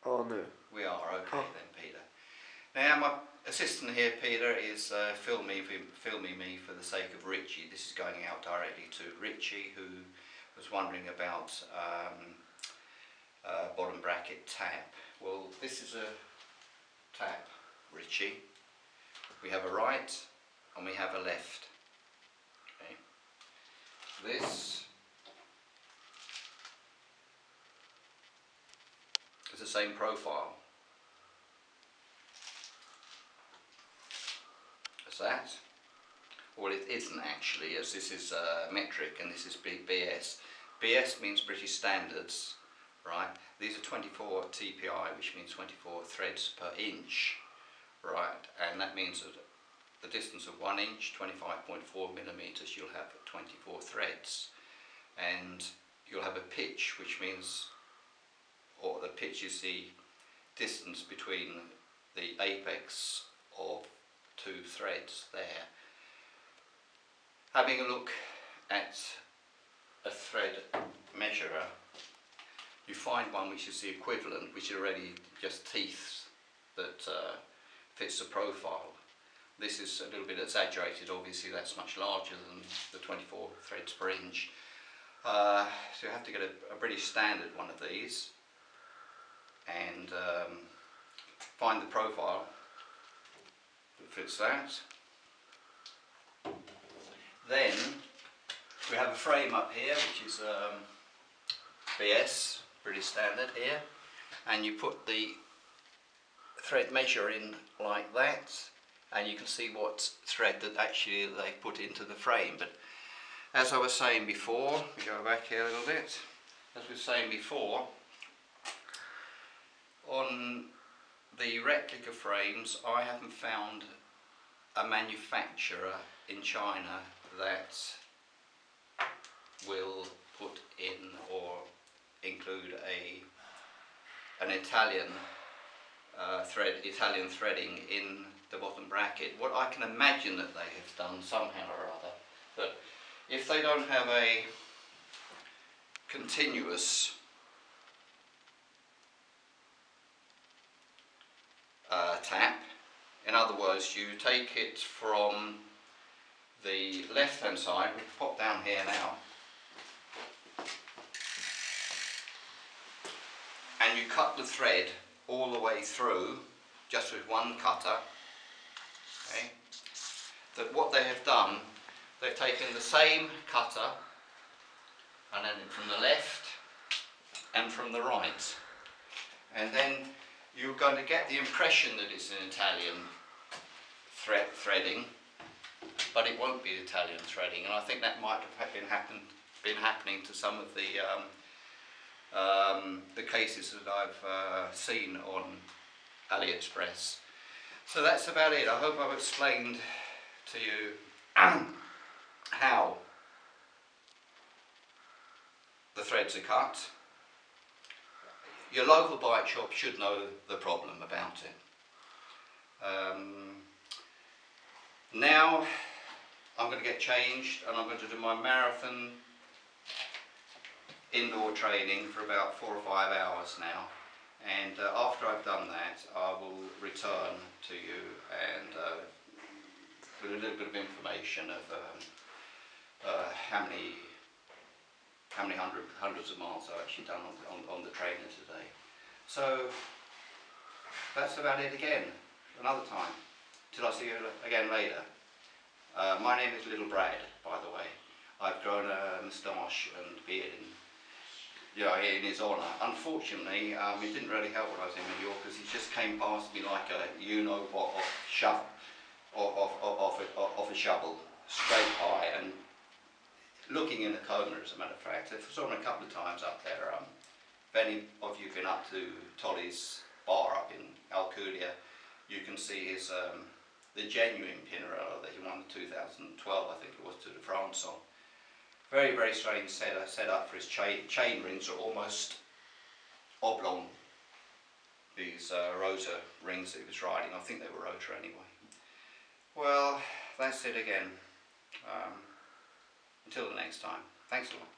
Oh no. We are, okay then, Peter. Now my assistant here, Peter, is filming me for the sake of Ritchie. This is going out directly to Ritchie, who was wondering about bottom bracket tap. Well, this is a tap, Ritchie. We have a right and we have a left. Okay. This is the same profile as that. Well, it isn't actually, as this is metric and this is BS. BS means British Standards, right? These are 24 TPI, which means 24 threads per inch, right? And that means that the distance of 1 inch, 25.4 millimeters, you'll have 24 threads. And you'll have a pitch, which means, or the pitch is the distance between the apex of 2 threads there. Having a look at a thread measurer, you find one which is the equivalent, which is already just teeth that fits the profile. This is a little bit exaggerated, obviously that's much larger than the 24 threads per inch. So you have to get a British Standard one of these and find the profile that fits that. Then we have a frame up here which is BS, British Standard here, and you put the thread measure in like that and you can see what thread that actually they put into the frame. But as I was saying before, we go back here a little bit, as we were saying before, on the replica frames I haven't found a manufacturer in China that will put in or include an Italian Italian threading in the bottom bracket. What I can imagine that they have done somehow or other, but if they don't have a continuous tap, in other words, you take it from the left hand side, we pop down here now, and you cut the thread all the way through just with one cutter. Okay. That what they have done, they've taken the same cutter and then from the left and from the right, and then you're going to get the impression that it's an Italian threading, but it won't be Italian threading, and I think that might have been happening to some of the cases that I've seen on AliExpress. So that's about it. I hope I've explained to you how the threads are cut. Your local bike shop should know the problem about it. Now I'm going to get changed and I'm going to do my marathon indoor training for about 4 or 5 hours now, and after I've done that I will return to you and with a little bit of information of how many hundreds of miles I've actually done on the trainer today. So that's about it again, another time, till I see you again later. My name is Little Brad, by the way. I've grown a moustache and beard in his honour. Unfortunately, it didn't really help when I was in New York, because he just came past me like a you-know-what of a shovel, straight by, and looking in a coma, as a matter of fact. I saw him a couple of times up there. If any of you have been up to Tolly's bar up in Alcudia, you can see his the genuine ChinaRello that he won in 2012, I think it was, Tour de France on. Very, very strange set up for his chain rings are almost oblong. These rotor rings that he was riding, I think they were rotor anyway. Well, that's it again. Until the next time. Thanks a lot.